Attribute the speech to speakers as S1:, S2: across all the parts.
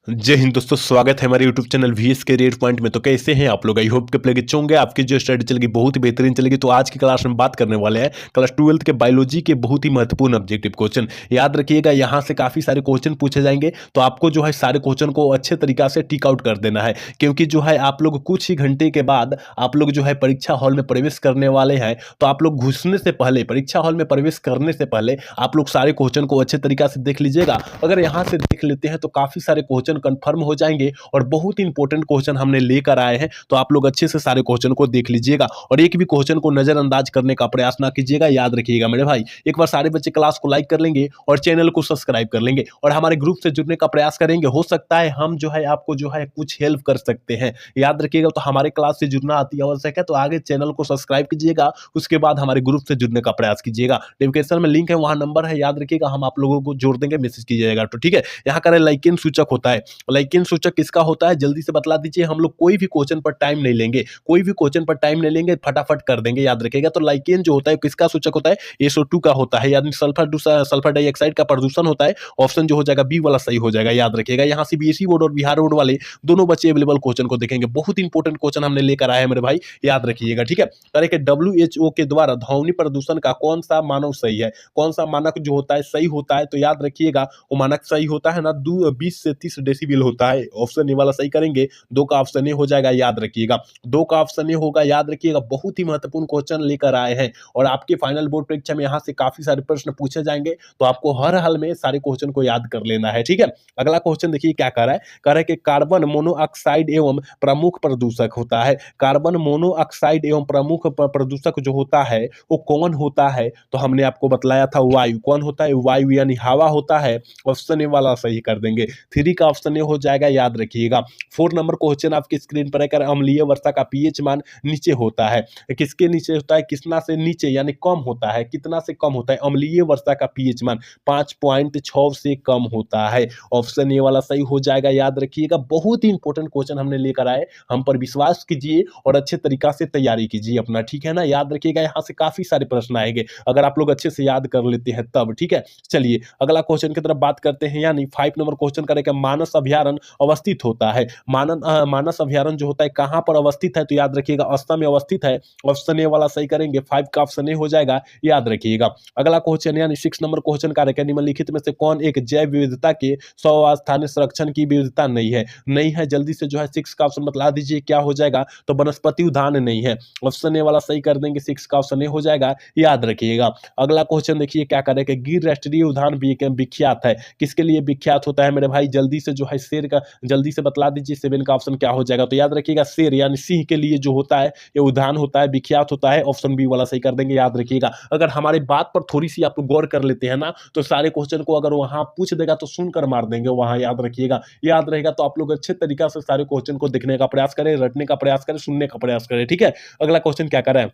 S1: जय हिंद दोस्तों, स्वागत है हमारे YouTube channel VS Career Point में। तो कैसे हैं आप लोग? आई होप के प्लेगे होंगे, आपकी जो स्टडी चलेगी बहुत ही बेहतरीन चलेगी। तो आज की क्लास में बात करने वाले हैं क्लास 12th के बायोलॉजी के बहुत ही महत्वपूर्ण ऑब्जेक्टिव क्वेश्चन। याद रखिएगा, यहाँ से काफी सारे क्वेश्चन पूछे जाएंगे, तो आपको जो है सारे क्वेश्चन को अच्छे तरीका से टिक आउट कर देना है, क्योंकि जो है आप लोग कुछ ही घंटे के बाद आप लोग जो है परीक्षा हॉल में प्रवेश करने वाले हैं। तो आप लोग घुसने से पहले, परीक्षा हॉल में प्रवेश करने से पहले आप लोग सारे क्वेश्चन को अच्छे तरीका से देख लीजिएगा। अगर यहाँ से देख लेते हैं तो काफी सारे क्वेश्चन कंफर्म हो जाएंगे और बहुत ही इंपॉर्टेंट क्वेश्चन हमने लेकर आए हैं। तो आप लोग अच्छे से सारे क्वेश्चन को देख लीजिएगा और एक भी क्वेश्चन को नजरअंदाज करने का प्रयास ना कीजिएगा। याद रखिएगा मेरे भाई, एक बार सारे बच्चे क्लास को लाइक कर लेंगे और चैनल को सब्सक्राइब कर लेंगे और हमारे ग्रुप से जुड़ने का प्रयास करेंगे। हो सकता है हम जो है आपको जो है कुछ हेल्प कर सकते हैं। याद रखिएगा, तो हमारे क्लास से जुड़ना अति आवश्यक है। तो आगे चैनल को सब्सक्राइब कीजिएगा, उसके बाद हमारे ग्रुप से जुड़ने का प्रयास कीजिएगा। डिस्क्रिप्शन में लिंक है, वहां नंबर है, याद रखिएगा, हम आप लोगों को जोड़ देंगे, मैसेज कीजिएगा। तो ठीक है, यहाँ का लाइकिन सूचक होता है। लाइकिन सूचक किसका होता है, जल्दी से बतला दीजिए। हम लोग कोई भी क्वेश्चन पर टाइम नहीं लेंगे, कोई भी क्वेश्चन पर टाइम नहीं लेंगे, फटाफट कर देंगे। याद रखिएगा, तो लाइकेन जो होता है किसका सूचक होता है, SO2 का होता है, यानी सल्फर डाइऑक्साइड का प्रदूषण होता है। ऑप्शन जो हो जाएगा बी वाला सही हो जाएगा। याद रखिएगा, यहाँ CBSE बोर्ड और बिहार बोर्ड वाले दोनों बच्चे अवेलेबल क्वेश्चन को देखेंगे। बहुत इंपॉर्टेंट क्वेश्चन हमने लेकर आए हैं मेरे भाई, याद रखिएगा। ठीक है, करें कि WHO के द्वारा ध्वनि प्रदूषण का कौन सा मानक सही है, कौन सा मानक जो होता है सही होता है। तो याद रखिएगा, वो मानक सही होता है ना 20 से 30 डेसिबल होता है। ऑप्शन ए वाला सही करेंगे, दो का ऑप्शन ए हो जाएगा। याद रखिएगा, दो का ऑप्शन ए होगा। याद रखिएगा, बहुत ही महत्वपूर्ण क्वेश्चन लेकर आए हैं और आपके फाइनल बोर्ड परीक्षा में यहाँ से काफी सारे प्रश्न पूछे जाएंगे। तो आपको हर हाल में सारे क्वेश्चन को याद कर लेना है। ठीक है, अगला क्वेश्चन देखिए क्या कह रहा है। कह रहा है कि कार्बन मोनोऑक्साइड एवं प्रमुख प्रदूषक होता है। कार्बन मोनोऑक्साइड एवं प्रमुख प्रदूषक जो होता है वो कौन होता है? तो हमने आपको बतलाया था वायु। कौन होता है? वायु, यानी हवा होता है। ऑप्शन ए वाला सही कर देंगे, 3 का ऑप्शन ए हो जाएगा। याद रखिएगा, 4 नंबर क्वेश्चन आपकी स्क्रीन पर है। अम्लीय वर्षा का पीएच मान नीचे होता है। किसके नीचे होता है? कितना से नीचे, यानी कम होता है। कितना से कम होता है? अम्लीय वर्षा का पीएच मान 5.6 से कम होता है। ऑप्शन ए वाला सही हो जाएगा। याद रखिएगा, बहुत ही इंपॉर्टेंट क्वेश्चन हमने लेकर आए। हम पर विश्वास कीजिए और अच्छे तरीका से तैयारी कीजिए अपना, ठीक है ना। याद रखिएगा, यहाँ से काफी सारे प्रश्न आएंगे अगर आप लोग अच्छे से याद कर लेते हैं तब। ठीक है, चलिए अगला क्वेश्चन की तरफ बात करते हैं। यानी 5 नंबर क्वेश्चन करेंगे, मानस अभ्यारण्य अवस्थित होता है। मानस अभ्यारण्य जो होता है कहां पर अवस्थित है? तो याद रखिएगा, असम में अवस्थित है। ऑप्शन ए वाला सही करेंगे, 5 का ऑप्शन ए हो जाएगा। याद रखिएगा, अगला क्वेश्चन यानी 6 नंबर क्वेश्चन का है, निम्नलिखित में से कौन एक जैव विविधता के स्थानीय संरक्षण की विविधता नहीं है? नहीं है, जल्दी से जो है 6 का ऑप्शन बतला दीजिए, क्या हो जाएगा? तो वनस्पति उद्यान नहीं है। ऑप्शन ए वाला सही कर देंगे, 6 का ऑप्शन ए हो जाएगा। याद रखिएगा, अगला क्वेश्चन देखिए क्या करें कि गिर राष्ट्रीय उद्यान विख्यात है। किसके लिए विख्यात होता है मेरे भाई? जल्दी से जो है शेर का जल्दी से बतला दीजिए, 7 का ऑप्शन क्या हो जाएगा? तो याद रखिएगा, शेर यानी सिंह के लिए जो होता है ये उद्यान होता है, विख्यात होता है। ऑप्शन बी वाला सही कर देंगे। याद रखिएगा, अगर हमारी बात पर थोड़ी सी आप गौर कर लेते हैं ना, तो सारे क्वेश्चन को अगर वहां पूछ देगा तो सुनकर मार देंगे वहां। याद रखिएगा, याद रहेगा। तो आप लोग अच्छे तरीका से सारे क्वेश्चन को देखने का प्रयास करें, रटने का प्रयास करें, सुनने का प्रयास करें। ठीक है, अगला क्वेश्चन क्या कर रहा है?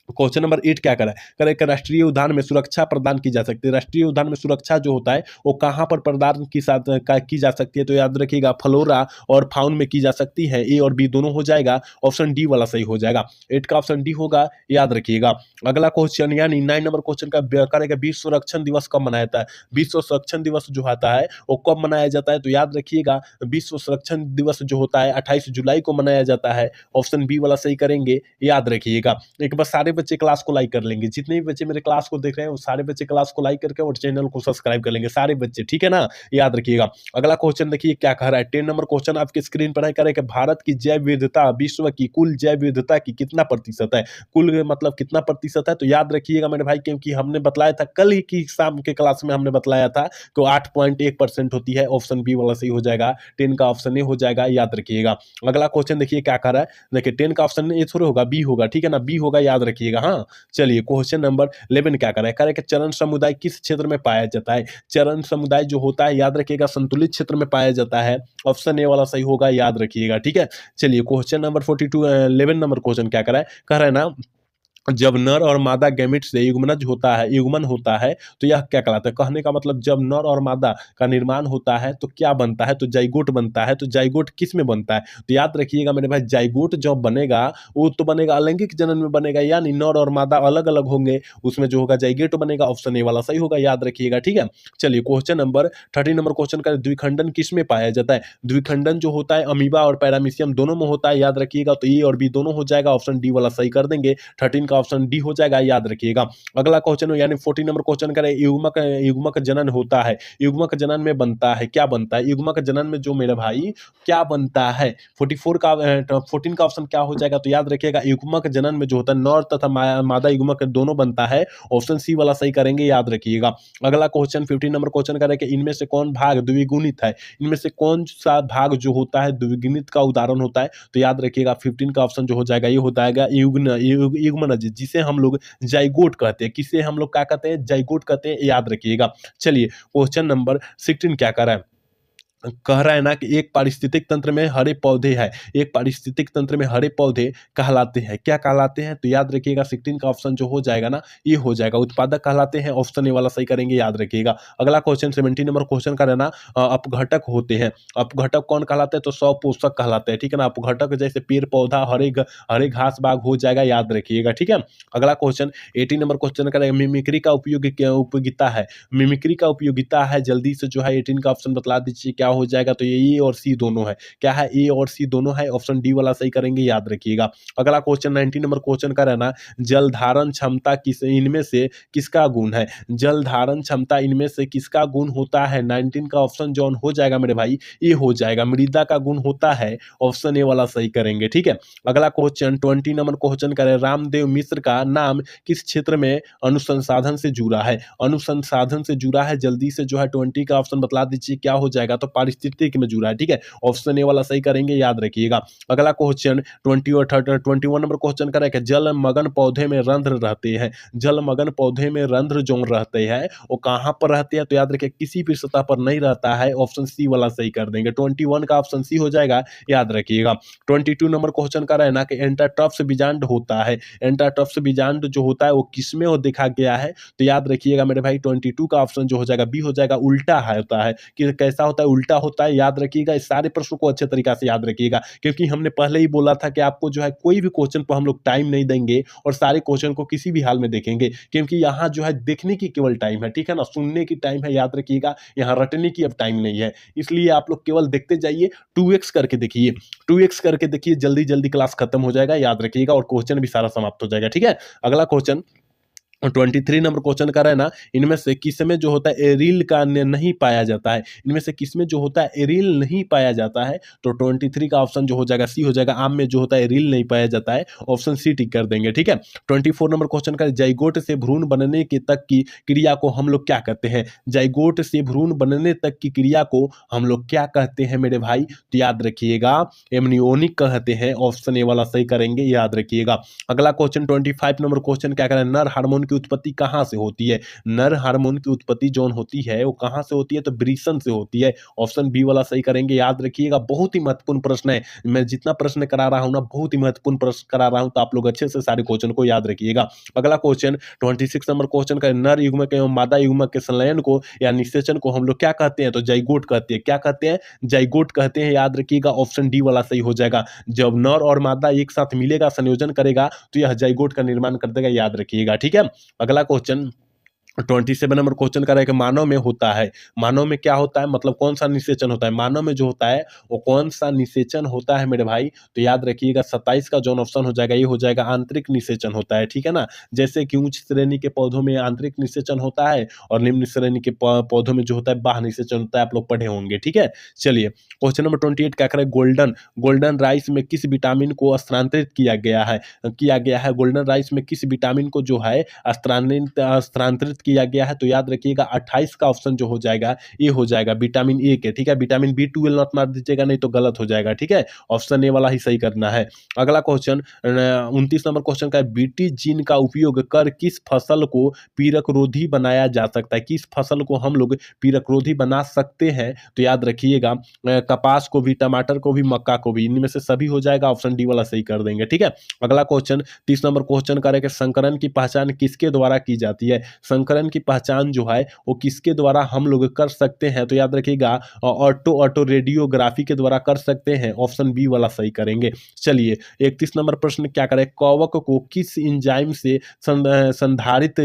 S1: क्वेश्चन नंबर 8 क्या करा है? करे कि राष्ट्रीय उद्यान में सुरक्षा प्रदान की जा सकती है। राष्ट्रीय उद्यान में सुरक्षा जो होता है वो कहां पर प्रदान की जा सकती है? तो याद रखिएगा, फ्लोरा और फाउन में की जा सकती है। ए और बी दोनों हो जाएगा। ऑप्शन डी वाला सही हो जाएगा, 8 का ऑप्शन डी होगा। याद रखिएगा, अगला क्वेश्चन यानी 9 नंबर क्वेश्चन का करेगा, विश्व संरक्षण दिवस कब मनाया जाता है? विश्व संरक्षण दिवस जो आता है वो कब मनाया जाता है? तो याद रखिएगा, विश्व संरक्षण दिवस जो होता है 28 जुलाई को मनाया जाता है। ऑप्शन बी वाला सही करेंगे। याद रखिएगा, एक बार सारे बच्चे क्लास को लाइक कर लेंगे। जितने भी बच्चे मेरे क्लास को देख रहे हैं वो सारे बच्चे क्लास को लाइक करके और चैनल को सब्सक्राइब कर लेंगे, सारे बच्चे, ठीक है ना। याद रखिएगा, अगला क्वेश्चन देखिए क्या कह रहा है। 10 नंबर क्वेश्चन आपकी स्क्रीन पर है, कह रहे कि भारत की जैव विविधता विश्व की कुल जैव विविधता की कितना प्रतिशत है? कुल मतलब कितना प्रतिशत है? तो याद रखिएगा मेरे भाई, क्योंकि हमने बतलाया था कल ही की शाम के क्लास में, हमने बतलाया था कि 8.1% होती है। ऑप्शन बी वाला सही हो जाएगा, 10 का ऑप्शन ए हो जाएगा। याद रखिएगा, अगला क्वेश्चन देखिए क्या कह रहा है। देखिए 10 का ऑप्शन ए थोड़ा होगा, बी होगा, ठीक है ना, बी होगा। याद रखिएगा। हाँ, चलिए क्वेश्चन नंबर 11 क्या कर रहा है कि चरण समुदाय किस क्षेत्र में पाया जाता है? चरण समुदाय जो होता है याद रखिएगा संतुलित क्षेत्र में पाया जाता है। ऑप्शन ए वाला सही होगा। याद रखिएगा, ठीक है। चलिए क्वेश्चन नंबर 42 11 नंबर क्वेश्चन क्या कर रहा है? कह रहा है ना, जब नर और मादा गैमेट से युग्मनज होता है, युग्मन होता है, तो यह क्या कहलाता है? कहने का मतलब जब नर और मादा का निर्माण होता है तो क्या बनता है? तो जाइगोट बनता है। तो जाइगोट किस में बनता है? तो याद रखिएगा मेरे भाई, जाइगोट जब बनेगा वो तो बनेगा अलैंगिक जनन में बनेगा, यानी नर और मादा अलग अलग होंगे, उसमें जो होगा जाइगोट बनेगा। ऑप्शन ए वाला सही होगा, याद रखिएगा। ठीक है, चलिए क्वेश्चन नंबर 13 नंबर क्वेश्चन का, द्विखंडन किस में पाया जाता है? द्विखंडन जो होता है अमीबा और पैरामीशियम दोनों में होता है, याद रखिएगा। तो ए और बी दोनों हो जाएगा, ऑप्शन डी वाला सही कर देंगे। 13 का ऑप्शन डी हो जाएगा, याद रखिएगा। अगला क्वेश्चन यानी 14 नंबर क्वेश्चन करें, युग्मक युग्मक जनन होता है, युग्मक जनन में बनता है, क्या बनता है? युग्मक जनन में जो मेरे भाई क्या बनता है? 44 का 14 का ऑप्शन क्या हो जाएगा? तो याद रखिएगा, युग्मक जनन में जो होता है नर तथा मादा युग्मक दोनों बनता है, ऑप्शन सी वाला सही करेंगे, याद रखिएगा। अगला क्वेश्चन 15 नंबर क्वेश्चन करें कि इनमें से कौन भाग द्विगुणित है? इनमें से कौन सा भाग जो होता है द्विगुणित का उदाहरण होता है? तो याद रखिएगा 15 का ऑप्शन जो हो जाएगा ये हो जाएगा युग्मनज, जिसे हम लोग जाइगोट कहते हैं। किसे हम लोग क्या कहते हैं? जाइगोट कहते हैं, याद रखिएगा। चलिए क्वेश्चन नंबर 16 क्या कर रहा है? कह रहा है ना कि एक पारिस्थितिक तंत्र में हरे पौधे हैं, एक पारिस्थितिक तंत्र में हरे पौधे कहलाते हैं, क्या कहलाते हैं? तो याद रखिएगा 16 का ऑप्शन जो हो जाएगा ना ये हो जाएगा, उत्पादक कहलाते हैं, ऑप्शन ए वाला सही करेंगे, याद रखिएगा। अगला क्वेश्चन 17 नंबर क्वेश्चन का रहना, अपघटक होते हैं, अपघटक कौन कहलाते हैं? तो स्वपोषक कहलाते हैं, ठीक है ना। अपघटक जैसे पेड़ पौधा, हरे घास बाग हो जाएगा, याद रखिएगा। ठीक है, अगला क्वेश्चन 18 नंबर क्वेश्चन का मिमिक्री का उपयोग क्या उपयोगिता है? मिमिक्री का उपयोगिता है, जल्दी से जो है 18 का ऑप्शन बतला दीजिए क्या हो जाएगा? तो ये ए और सी दोनों है, क्या है? ए और सी दोनों है, ऑप्शन डी वाला सही करेंगे, याद रखिएगा। अगला क्वेश्चन 19 नंबर क्वेश्चन का रहना, जल धारण क्षमता किस इनमें से किसका गुण है? जल धारण क्षमता इनमें से किसका गुण होता है? 19 का ऑप्शन जो हो जाएगा मेरे भाई ये हो जाएगा, मृदा का गुण होता है, ऑप्शन ए वाला सही करेंगे। ठीक है, अगला क्वेश्चन 20 नंबर क्वेश्चन करें, रामदेव मिश्र का नाम किस क्षेत्र में अनुसंधान से जुड़ा है? अनुसंधान से जुड़ा है, जल्दी से जो है 20 का ऑप्शन बतला दीजिए क्या हो जाएगा? तो पारिस्थितिक में जुड़ा है, ठीक है, ऑप्शन ए वाला सही करेंगे, याद रखिएगा। अगला क्वेश्चन 20 और 21 नंबर क्वेश्चन करें, जलमग्न पौधे में रंध्र रहते हैं, जलमग्न पौधे में रंध्र जो रहते हैं वो कहां पर रहते हैं? तो याद रखिए किसी भी सतह पर नहीं रहता है, ऑप्शन सी वाला सही कर देंगे। 21 का ऑप्शन सी हो जाएगा, याद रखिएगा। 22 नंबर क्वेश्चन का रहना कि एंटाट्रफ्स बीजांड होता है, एंटाट्रफ्स बीजांड जो होता है वो किसमें वो देखा गया है? तो याद रखिएगा मेरे भाई 22 का ऑप्शन जो हो जाएगा बी हो जाएगा, उल्टा है होता है। कि कैसा होता है? उल्टा होता है, याद रखिएगा। इस सारे प्रश्नों को अच्छे तरीके से याद रखिएगा, क्योंकि हमने पहले ही बोला था कि आपको जो है कोई भी क्वेश्चन पर हम लोग टाइम नहीं देंगे और सारे क्वेश्चन को किसी भी हाल में देखेंगे, क्योंकि यहाँ जो है देखने की केवल टाइम है, ठीक है ना, सुनने की टाइम है, याद रखिएगा। यहाँ रटने की अब टाइम नहीं है, इसलिए आप लोग केवल देखते जाइए, 2x करके देखिए, 2x करके देखिए, जल्दी जल्दी क्लास खत्म हो जाएगा, याद रखिएगा, और क्वेश्चन भी सारा समाप्त हो जाएगा। ठीक है, अगला क्वेश्चन 23 नंबर क्वेश्चन का रहना, इनमें से किसमें जो होता है एरिल का नहीं पाया जाता है? इनमें से किसमें जो होता है एरिल नहीं पाया जाता है? तो 23 का ऑप्शन जो हो जाएगा सी हो जाएगा, आम में जो होता है एरिल नहीं पाया जाता है, ऑप्शन सी टिक कर देंगे। ठीक है, 24 नंबर क्वेश्चन का, जाइगोट से भ्रूण बनने के तक की क्रिया को हम लोग क्या कहते हैं? जाइगोट से भ्रूण बनने तक की क्रिया को हम लोग क्या कहते हैं मेरे भाई? तो याद रखिएगा एमनियोनिक कहते हैं, ऑप्शन ए वाला सही करेंगे, याद रखिएगा। अगला क्वेश्चन 25 नंबर क्वेश्चन क्या करें, नर हार्मोन की उत्पत्ति कहां से होती है? नर हार्मोन की उत्पत्ति जोन होती है वो कहां से होती है? तो वृषण से होती है, ऑप्शन बी वाला सही करेंगे, याद रखिएगा। बहुत ही महत्वपूर्ण प्रश्न है, मैं जितना प्रश्न करा रहा हूं ना बहुत ही महत्वपूर्ण प्रश्न करा रहा हूं, तो आप लोग अच्छे से सारे क्वेश्चन को याद रखिएगा। अगला क्वेश्चन 26 नंबर क्वेश्चन का, नर युग्मक एवं मादा युग्मक के संलयन को या निषेचन को हम लोग क्या कहते हैं? तो जाइगोट कहते हैं, क्या कहते हैं? जाइगोट कहते हैं, याद रखिएगा, ऑप्शन डी वाला सही हो जाएगा। जब नर और मादा एक साथ मिलेगा, संयोजन करेगा, तो यह जाइगोट का निर्माण कर देगा, याद रखिएगा। ठीक है, अगला क्वेश्चन 27 नंबर क्वेश्चन कर रहा है कि मानव में होता है, मानव में क्या होता है, मतलब कौन सा निषेचन होता है? मानव में जो होता है वो कौन सा निषेचन होता है मेरे भाई? तो याद रखिएगा 27 का जो ऑप्शन हो जाएगा ये हो जाएगा, आंतरिक निषेचन होता है, ठीक है ना। जैसे कि उच्च श्रेणी के पौधों में आंतरिक निषेचन होता है और निम्न श्रेणी के पौधों में जो होता है बाह्य निषेचन होता है, आप लोग पढ़े होंगे। ठीक है, चलिए क्वेश्चन नंबर 28 क्या करें, गोल्डन राइस में किस विटामिन को स्थानांतरित किया गया है? गोल्डन राइस में किस विटामिन को जो है स्थानांतरित निर्धारित किया गया है, तो याद रखिएगा 28 का ऑप्शन जो हो जाएगा ये हो जाएगा विटामिन ए के, ठीक है। विटामिन B12 मत मार दीजिएगा, नहीं तो गलत हो जाएगा, ठीक है। ऑप्शन ए वाला ही सही करना है। अगला क्वेश्चन 29 नंबर क्वेश्चन का है, बीटी जीन का उपयोग कर किस फसल को पीरक रोधी बनाया जा सकता है? किस फसल को हम लोग पीरक रोधी बना सकते हैं? तो याद रखिएगा कपास को भी, टमाटर को भी, मक्का को भी, इनमें से सभी हो जाएगा। ऑप्शन डी वाला सही कर देंगे, ठीक है। अगला क्वेश्चन 30 नंबर क्वेश्चन करेंगे, संकरण की पहचान किसके द्वारा की जाती है? संकरण की पहचान जो है वो किसके द्वारा हम लोग कर सकते हैं? तो याद रखिएगा ऑटो रेडियोग्राफी के द्वारा कर सकते हैं। ऑप्शन बी वाला सही करेंगे। चलिए 31 नंबर प्रश्न क्या करें, कवक को किस एंजाइम से संधारित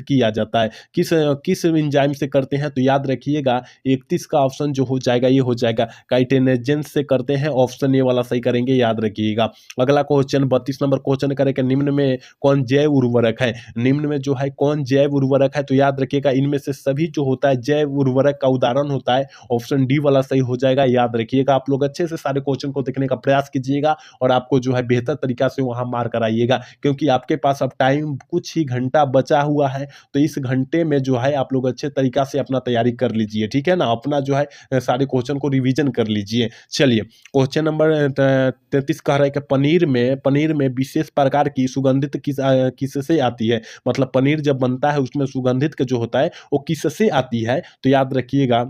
S1: किया जाता है? किस किस एंजाइम से करते हैं? तो याद रखिएगा 31 का ऑप्शन जो हो जाएगा ये हो जाएगा काइटिनेजेंस से करते हैं। ऑप्शन ए वाला सही करेंगे, याद रखिएगा। अगला क्वेश्चन 32 नंबर क्वेश्चन करेंगे, निम्न में कौन जैव उर्वरक है? निम्न में जो है कौन जैव उर्वरक है? तो याद रखिएगा इनमें से सभी जो होता है जैव उर्वरक का उदाहरण होता है। ऑप्शन डी वाला सही हो जाएगा, याद रखिएगा। आप लोग अच्छे से सारे क्वेश्चन को देखने का प्रयास कीजिएगा और आपको जो है बेहतर तरीका से वहां मार्क कराइएगा, क्योंकि आपके पास अब टाइम कुछ ही घंटा बचा हुआ है। तो इस घंटे में जो है आप लोग अच्छे तरीका से अपना तैयारी कर लीजिए, ठीक है ना। अपना जो है सारे क्वेश्चन को रिवीजन कर लीजिए। चलिए क्वेश्चन नंबर 33 कह रहा है कि पनीर में विशेष प्रकार की सुगंधित किससे आती है? मतलब पनीर जब बनता है उसमें सुगंधित का जो होता है वो किससे आती है? तो याद रखिएगा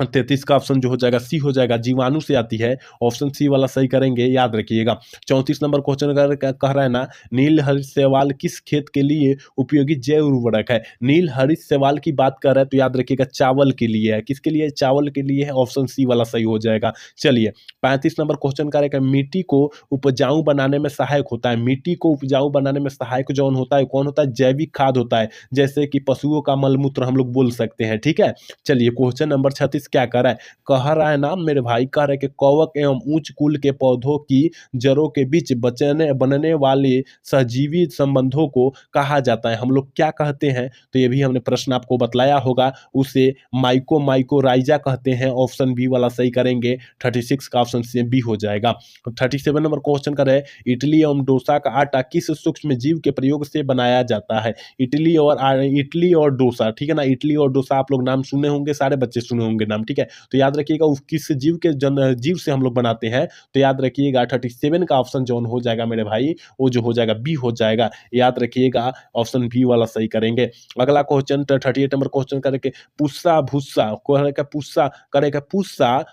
S1: 33 का ऑप्शन जो हो जाएगा सी हो जाएगा, जीवाणु से आती है। ऑप्शन सी वाला सही करेंगे, याद रखिएगा। 34 नंबर क्वेश्चन कह रहा है ना, नील हरित शैवाल किस खेत के लिए उपयोगी जैव उर्वरक है? नील हरित शैवाल की बात कर रहा है तो याद रखिएगा चावल के लिए है। किसके लिए? चावल के लिए है। ऑप्शन सी वाला सही हो जाएगा। चलिए 35 नंबर क्वेश्चन कह रहा है, मिट्टी को उपजाऊ बनाने में सहायक होता है। मिट्टी को उपजाऊ बनाने में सहायक जौन होता है कौन होता है? जैविक खाद होता है, जैसे कि पशुओं का मलमूत्र हम लोग बोल सकते हैं, ठीक है। चलिए क्वेश्चन नंबर 36 क्या कह रहा है ना मेरे भाई, कह रहा है कि कवक एवं उच्च कुल के पौधों की जड़ों के बीच बनने वाले सहजीवी संबंधों को कहा जाता है। हम लोग क्या कहते हैं? तो ये भी हमने प्रश्न आपको बतलाया होगा, उसे माइकोराइजा कहते हैं। ऑप्शन बी वाला सही करेंगे। 36 का ऑप्शन से बी हो जाएगा। 37 नंबर क्वेश्चन कर रहे, इडली एवं डोसा का आटा किस सूक्ष्म जीव के प्रयोग से बनाया जाता है? इडली और डोसा, ठीक है ना। इडली और डोसा आप लोग नाम सुने होंगे, सारे बच्चे सुने होंगे नाम, ठीक है। तो याद रखिएगा किस जीव से हम लोग बनाते हैं? तो याद रखिएगा 37 का ऑप्शन जो हो जाएगा मेरे भाई वो जो हो जाएगा बी हो जाएगा, याद रखिएगा। ऑप्शन बी वाला सही करेंगे। अगला क्वेश्चन 38 नंबर क्वेश्चन करेंगे, पुस्सा भुस्सा पुस्सा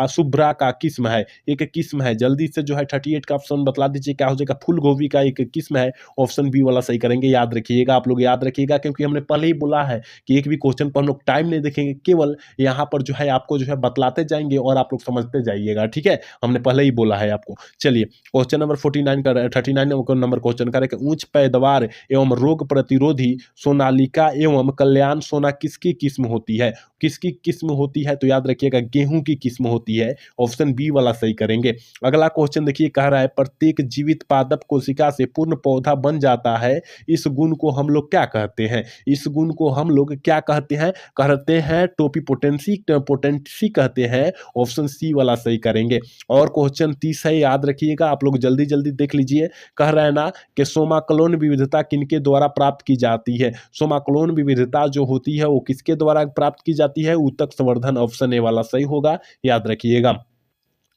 S1: शुभ्रा का किस्म है। एक किस्म है, जल्दी से जो है 38 का ऑप्शन बतला दीजिए क्या हो जाएगा? फूल गोभी का एक किस्म है। ऑप्शन बी वाला सही करेंगे, याद रखिएगा। आप लोग याद रखिएगा क्योंकि हमने पहले ही बोला है कि एक भी क्वेश्चन पर हम लोग टाइम नहीं देखेंगे, केवल यहाँ पर जो है आपको जो है बतलाते जाएंगे और आप लोग समझते जाइएगा, ठीक है। हमने पहले ही बोला है आपको। चलिए क्वेश्चन नंबर 39 नंबर क्वेश्चन करें, उच्च पैदावार एवं रोग प्रतिरोधी सोनालिका एवं कल्याण सोना किसकी किस्म होती है? किसकी किस्म होती है? तो याद रखिएगा गेहूं की किस्म होती है। ऑप्शन बी वाला सही करेंगे। अगला क्वेश्चन देखिए, कह रहा है प्रत्येक जीवित पादप कोशिका से पूर्ण पौधा बन जाता है, इस गुण को हम लोग क्या कहते हैं? इस गुण को हम लोग क्या कहते हैं पोटेंसी कहते हैं। ऑप्शन सी वाला सही करेंगे। और क्वेश्चन 30 है, याद रखिएगा, आप लोग जल्दी जल्दी देख लीजिए। कह रहा है ना कि सोमाक्लोन विविधता किनके द्वारा प्राप्त की जाती है? सोमाक्लोन विविधता जो होती है वो किसके द्वारा प्राप्त की जाती है? ऊतक संवर्धन। ऑप्शन ए वाला सही होगा, याद रखिएगा।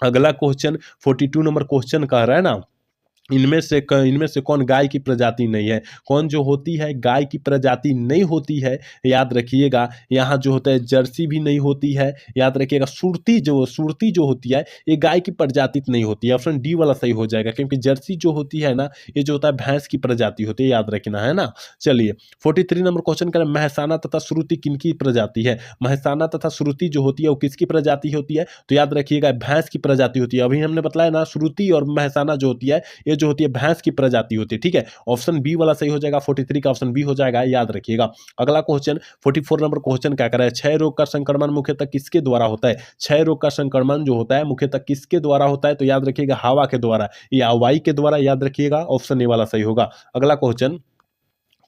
S1: अगला क्वेश्चन 42 नंबर क्वेश्चन कह रहा है ना, इनमें से कौन गाय की प्रजाति नहीं है? कौन जो होती है गाय की प्रजाति नहीं होती है? याद रखिएगा यहाँ जो होता है जर्सी भी नहीं होती है, याद रखिएगा। सुरती जो होती है ये गाय की प्रजाति नहीं होती है। ऑप्शन डी वाला सही हो जाएगा, क्योंकि जर्सी जो होती है ना ये जो होता है भैंस की प्रजाति होती है, याद रखना है ना। चलिए 43 नंबर क्वेश्चन करें, महसाना तथा श्रुति किनकी प्रजाति है? महसाना तथा श्रुति जो होती है वो किसकी प्रजाति होती है? तो याद रखिएगा भैंस की प्रजाति होती है। अभी हमने बताया ना श्रुति और महसाना जो होती है ये जो होती है भैंस की प्रजाति होती है, ठीक है। ऑप्शन बी वाला सही हो जाएगा। 43 का ऑप्शन बी हो जाएगा, याद रखिएगा। अगला क्वेश्चन 44 नंबर क्वेश्चन क्या कर रहा है, क्षय रोग का संक्रमण मुख्यतः किसके द्वारा होता है? क्षय रोग का संक्रमण जो होता है मुख्यतः किसके द्वारा होता है? तो याद रखिएगा हवा के द्वारा या वायु के द्वारा, याद रखिएगा। ऑप्शन ए वाला सही होगा। अगला क्वेश्चन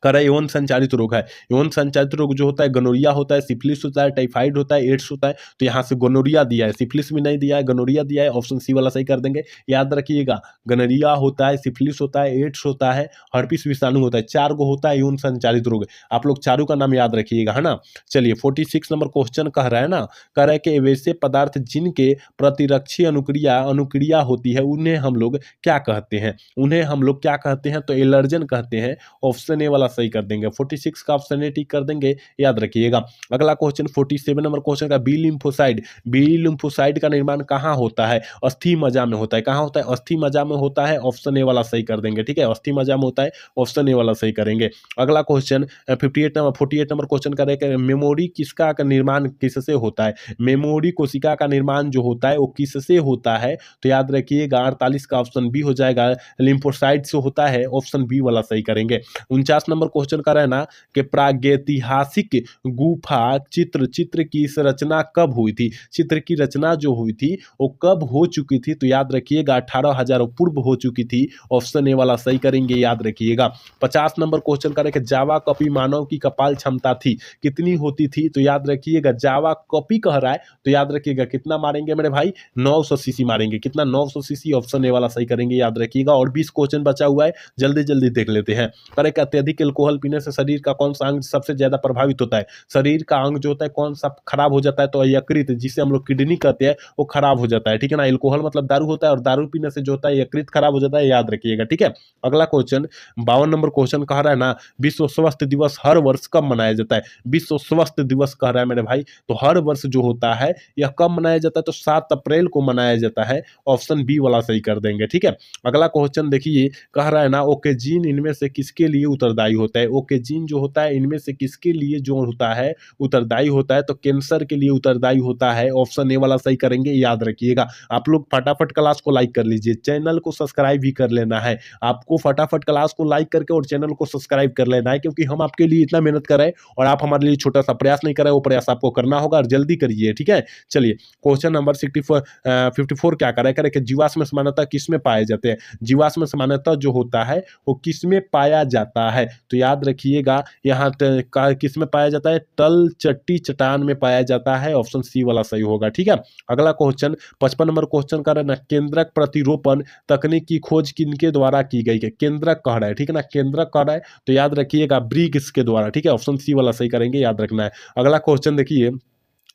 S1: कह रहा है यौन संचालित रोग है। यौन संचालित रोग जो होता है गोनोरिया होता है, सिफिलिस होता है, टाइफाइड होता है, एड्स होता है। तो यहाँ से गोनोरिया दिया है, सिफिलिस भी नहीं दिया है, गोनोरिया दिया है, ऑप्शन सी वाला सही कर देंगे। याद रखिएगा, गोनोरिया होता है, सिफिलिस होता है, एड्स होता है, हर्पिस विषाणु होता है, 4 गो होता है यौन संचालित रोग। आप लोग चारों का नाम याद रखिएगा, है ना। चलिए 46 नंबर क्वेश्चन कह रहा है ना, कह रहा है कि वैसे पदार्थ जिनके प्रतिरक्षी अनुक्रिया अनुक्रिया होती है उन्हें हम लोग क्या कहते हैं, उन्हें हम लोग क्या कहते हैं, तो एलर्जन कहते हैं। ऑप्शन ए वाला सही कर देंगे, 46 का ऑप्शन ए टिक कर देंगे, याद रखिएगा। अगला क्वेश्चन 47 नंबर क्वेश्चन का, बी लिम्फोसाइड, बी लिम्फोसाइड का निर्माण कहाँ होता है, अस्थि मज्जा में होता है। कहाँ होता है, अस्थि मज्जा में होता है, ऑप्शन ए वाला सही कर देंगे, ठीक है। अस्थि मज्जा में होता है, ऑप्शन ए वाला सही करेंगे। अगला क्वेश्चन 48 नंबर क्वेश्चन करें, मेमोरी किसका का निर्माण किससे होता है, मेमोरी कोशिका का निर्माण जो होता है वो किससे होता है, तो याद रखिएगा 48 का ऑप्शन बी हो जाएगा, लिम्फोसाइट से होता है, ऑप्शन बी वाला सही करेंगे। 49 नंबर क्वेश्चन का रहना कि प्रागैतिहासिक गुफा चित्र की रचना कब हुई थी, चित्र की रचना जो हुई थी वो कब हो चुकी थी, तो याद रखिएगा 18,000 पूर्व हो चुकी थी, ऑप्शन ए वाला सही करेंगे, याद रखिएगा। 50 नंबर क्वेश्चन करें कि जावा कॉपी मानव की कपाल क्षमता थी कितनी होती थी, तो याद रखिएगा जावा कॉपी कह रहा है, तो याद रखिएगा कितना मारेंगे मेरे भाई, 900 सीसी मारेंगे, कितना 900 सीसी, ऑप्शन ए वाला सही करेंगे, याद रखिएगा। और 20 क्वेश्चन बचा हुआ है, जल्दी जल्दी देख लेते हैं। पर एक अत्यधिक अल्कोहल पीने से शरीर का कौन सा अंग सबसे ज्यादा प्रभावित होता है, शरीर का अंग जो होता है कौन सा खराब हो जाता है, तो यकृत, जिसे हम लोग किडनी कहते हैं, वो खराब हो जाता है, ठीक है ना। अल्कोहल मतलब दारू होता है, और दारू पीने से जो होता है यकृत खराब हो जाता है, याद रखिएगा, ठीक है। अगला क्वेश्चन 52 नंबर क्वेश्चन कह रहा है ना, विश्व स्वास्थ्य दिवस हर वर्ष कब मनाया जाता है, विश्व स्वास्थ्य दिवस कह रहा है मेरे भाई, तो हर वर्ष जो होता है यह कब मनाया जाता है, तो 7 अप्रैल को मनाया जाता है, ऑप्शन बी वाला सही कर देंगे, ठीक है। अगला क्वेश्चन देखिए, कह रहा है ना, ओके जीन इनमें से किसके लिए उत्तरदायी होता है, ओके जीन जो होता है इनमें से किसके लिए जो होता है उत्तरदायी होता है, तो कैंसर के लिए उत्तरदायी होता है, ऑप्शन ए वाला सही करेंगे, याद रखिएगा। आप लोग फटाफट क्लास को लाइक कर लीजिए, चैनल को सब्सक्राइब भी कर लेना है, आपको फटाफट क्लास को लाइक करके और चैनल को सब्सक्राइब कर लेना है, क्योंकि हम आपके लिए इतना मेहनत कर रहे हैं और आप हमारे लिए छोटा सा प्रयास नहीं कर रहे, वो प्रयास आपको करना होगा और जल्दी करिए, ठीक है। चलिए क्वेश्चन नंबर 54 क्या करे कि जीवाश्म समानता किसमें पाए जाते हैं, जीवाश्म समानता जो होता है वो किसमें पाया जाता है, तो याद रखिएगा यहाँ किसमें पाया जाता है, तल चट्टी चट्टान में पाया जाता है, ऑप्शन सी वाला सही होगा, ठीक है। अगला क्वेश्चन 55 नंबर क्वेश्चन का रहना, केंद्रक प्रतिरोपण तकनीक की खोज किनके द्वारा की गई है, केंद्रक कह रहा है, ठीक है ना, केंद्रक कह रहा है, तो याद रखिएगा ब्रिग्स के द्वारा, ठीक है, ऑप्शन सी वाला सही करेंगे, याद रखना है। अगला क्वेश्चन देखिए,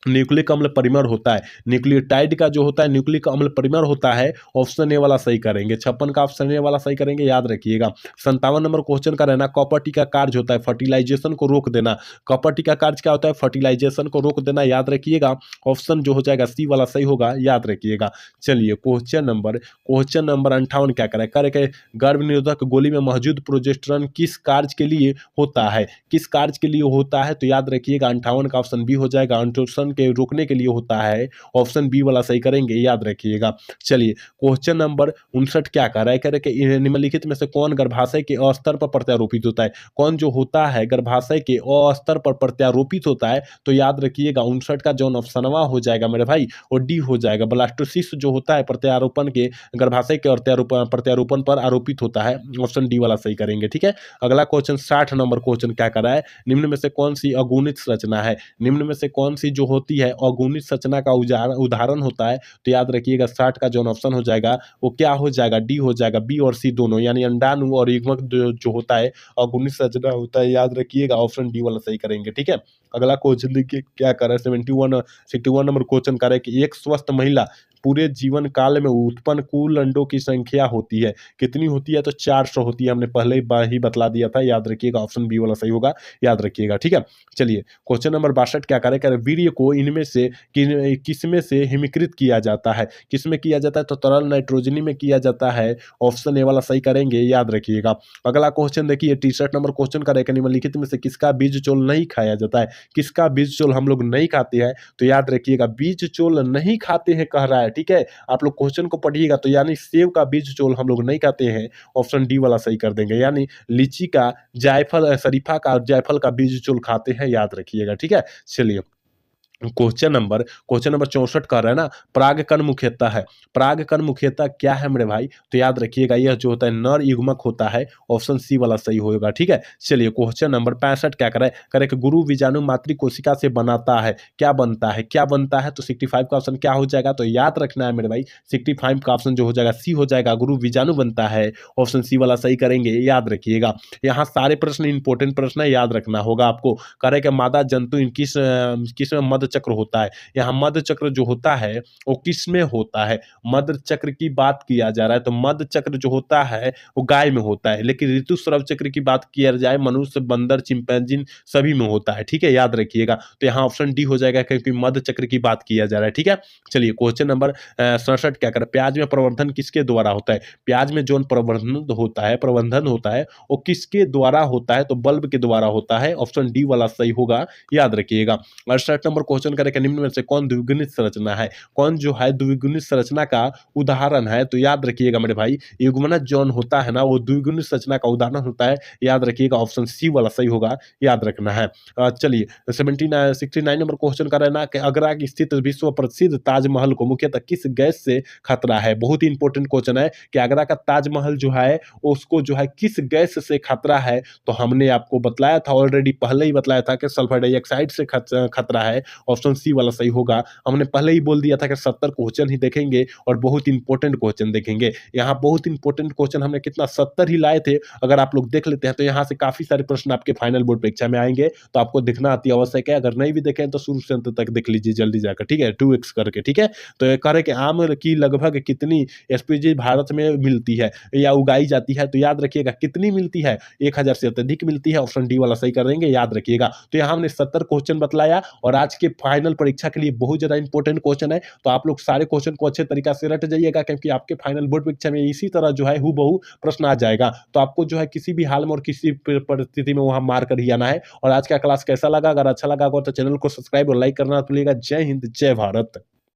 S1: न्यूक्लिक अम्ल परिमर होता है, न्यूक्लियोटाइड का जो होता है न्यूक्लिक अम्ल परिमर होता है, ऑप्शन ए वाला सही करेंगे, 56 का ऑप्शन ए वाला सही करेंगे, याद रखिएगा। 57 नंबर क्वेश्चन का रहना, कॉपर टी का कार्य होता है फर्टिलाइजेशन को रोक देना, कॉपर टी का कार्य क्या होता है, फर्टिलाइजेशन को रोक देना, याद रखिएगा, ऑप्शन जो हो जाएगा सी वाला सही होगा, याद रखिएगा। चलिए क्वेश्चन नंबर 58 क्या करे गर्भ निरोधक गोली में मौजूद प्रोजेस्टेरॉन किस कार्य के लिए होता है, किस कार्य के लिए होता है, तो याद रखिएगा 58 का ऑप्शन बी हो जाएगा, के रोकने के लिए होता है, ऑप्शन बी वाला सही करेंगे, याद रखिएगा। चलिए क्वेश्चन नंबर 59 क्या कह रहा है, कह रहे कि निम्नलिखित में से कौन गर्भाशय के अस्तर पर प्रत्यारोपित होता है, कौन जो होता है गर्भाशय के अस्तर पर प्रत्यारोपित होता है, तो याद रखिएगा 59 का जो ऑप्शनवा हो जाएगा मेरे भाई, और डी हो जाएगा, ब्लास्टोसिस्ट जो होता है प्रत्यारोपण के गर्भाशय के प्रत्यारोपण पर आरोपित होता है, ऑप्शन डी वाला सही करेंगे, ठीक है। अगला क्वेश्चन 60 नंबर क्वेश्चन क्या कर रहा है, निम्न में से कौन सी अगुणित संरचना है, निम्न में से कौन सी जो होती है अगुणित संरचना का उदाहरण होता है, तो याद रखिएगा 60 का जो ऑप्शन हो जाएगा वो क्या हो जाएगा, डी हो जाएगा, बी और सी दोनों, यानी अंडाणु और युग्मक जो होता है अगुणित संरचना होता है, याद रखिएगा, ऑप्शन डी वाला सही करेंगे, ठीक है। अगला क्वेश्चन देखिए क्या कर रहा है, 61 नंबर क्वेश्चन कर रहा है कि एक स्वस्थ महिला पूरे जीवन काल में उत्पन्न कुल अंडों की संख्या होती है, कितनी होती है, तो 400 होती है, हमने पहले ही बतला दिया था, याद रखिएगा, ऑप्शन बी वाला सही होगा, याद रखिएगा, ठीक है। चलिए क्वेश्चन नंबर 62 क्या करें, वीर्य को इनमें से किसमें से हिमीकृत किया जाता है, किसमें किया जाता है, तो तरल नाइट्रोजनी में किया जाता है, ऑप्शन ए वाला सही करेंगे, याद रखिएगा। अगला क्वेश्चन देखिए 63 नंबर क्वेश्चन करें, निम्नलिखित में से किसका बीज चोल नहीं खाया जाता है, किसका बीज चोल हम लोग नहीं खाते हैं, तो याद रखिएगा बीज चोल नहीं खाते हैं कह रहा है, ठीक है। आप लोग क्वेश्चन को पढ़िएगा, तो यानी सेब का बीज चोल हम लोग नहीं खाते हैं, ऑप्शन डी वाला सही कर देंगे, यानी लीची का, जायफल, शरीफा का, जायफल का बीज चोल खाते हैं, याद रखिएगा, ठीक है। चलिए क्वेश्चन नंबर 64 कर रहा है ना, परागकण मुख्यतः है। परागकण मुख्यतः क्या है मेरे भाई? तो याद रखिएगा, यह जो होता है नर युग्मक होता है। ऑप्शन सी वाला सही होगा, ठीक है। चलिए क्वेश्चन नंबर 65 क्या करे करे कि गुरु बीजाणु मातृ कोशिका से बनाता है, क्या बनता है? क्या बनता है? तो 65 का ऑप्शन क्या हो जाएगा? तो याद रखना है मेरे भाई, 65 का ऑप्शन जो हो जाएगा सी हो जाएगा, गुरु बीजाणु बनता है। ऑप्शन सी वाला सही करेंगे, याद रखिएगा। यहाँ सारे प्रश्न इंपॉर्टेंट प्रश्न है, याद रखना होगा आपको। कह रहे कि मादा जंतु किस में मध्य चक्र होता है? यहाँ मध्य चक्र जो होता है वो किस में होता है? मध्य चक्र की बात किया जा रहा है, तो मध्य चक्र जो होता है वो गाय में होता है, लेकिन ऋतुस्राव चक्र की बात किया जाए मनुष्य, बंदर, चिंपैंजी सभी में होता है, ठीक है, याद रखिएगा। तो यहाँ ऑप्शन डी हो जाएगा, क्योंकि मध्य चक्र की बात किया जा रहा है, ठीक है। चलिए क्वेश्चन नंबर 67 क्या कर, प्याज में प्रवर्धन किसके द्वारा होता है? प्याज में जो प्रबंधन होता है वो किसके द्वारा होता है? तो बल्ब के द्वारा होता है। ऑप्शन डी वाला सही होगा, याद रखिएगा। 68 नंबर क्वेश्चन करें, निम्न में से कौन द्विगुणित संरचना है? कौन जो है द्विगुणित संरचना का उदाहरण है? तो याद रखिएगा मेरे भाई, युग्मनज जौन होता है ना, वो द्विगुणित संरचना का उदाहरण होता है, याद रखिएगा। ऑप्शन सी वाला सही होगा, याद रखना है। चलिए 69 नंबर क्वेश्चन कर रहे हैं ना कि आगरा की स्थित विश्व प्रसिद्ध ताजमहल को मुख्यतः किस गैस से खतरा है? बहुत ही इंपॉर्टेंट क्वेश्चन है कि आगरा का ताजमहल जो है उसको जो है किस गैस से खतरा है? तो हमने आपको बतलाया था, ऑलरेडी पहले ही बतलाया था कि सल्फर डाइऑक्साइड से खतरा है। ऑप्शन सी वाला सही होगा। हमने पहले ही बोल दिया था कि 70 क्वेश्चन ही देखेंगे और बहुत इंपॉर्टेंट क्वेश्चन देखेंगे। यहाँ बहुत इंपॉर्टेंट क्वेश्चन हमने कितना 70 ही लाए थे। अगर आप लोग देख लेते हैं तो यहाँ से काफी सारे प्रश्न आपके फाइनल बोर्ड परीक्षा में आएंगे, तो आपको दिखना अति आवश्यक है। अगर नहीं भी देखें तो शुरू से अंत तक देख लीजिए जल्दी जाकर, ठीक है, 2x करके, ठीक है। तो ये कह रहे कि आम की लगभग कितनी एसपीजी भारत में मिलती है या उगाई जाती है? तो याद रखिएगा कितनी मिलती है? 1000 से अत्यधिक मिलती है। ऑप्शन डी वाला सही कर देंगे, याद रखिएगा। तो यहाँ हमने 70 क्वेश्चन बतलाया और आज के फाइनल परीक्षा के लिए बहुत ज्यादा इंपॉर्टेंट क्वेश्चन है, तो आप लोग सारे क्वेश्चन को अच्छे तरीका से रट जाइएगा, क्योंकि आपके फाइनल बोर्ड परीक्षा में इसी तरह जो है हूबहू प्रश्न आ जाएगा। तो आपको जो है किसी भी हाल में और किसी परिस्थिति में वहां मार कर ही आना है। और आज का क्लास कैसा लगा? अगर अच्छा लगा हो तो चैनल को सब्सक्राइब और लाइक करना ना भूलिएगा। जय हिंद, जय भारत।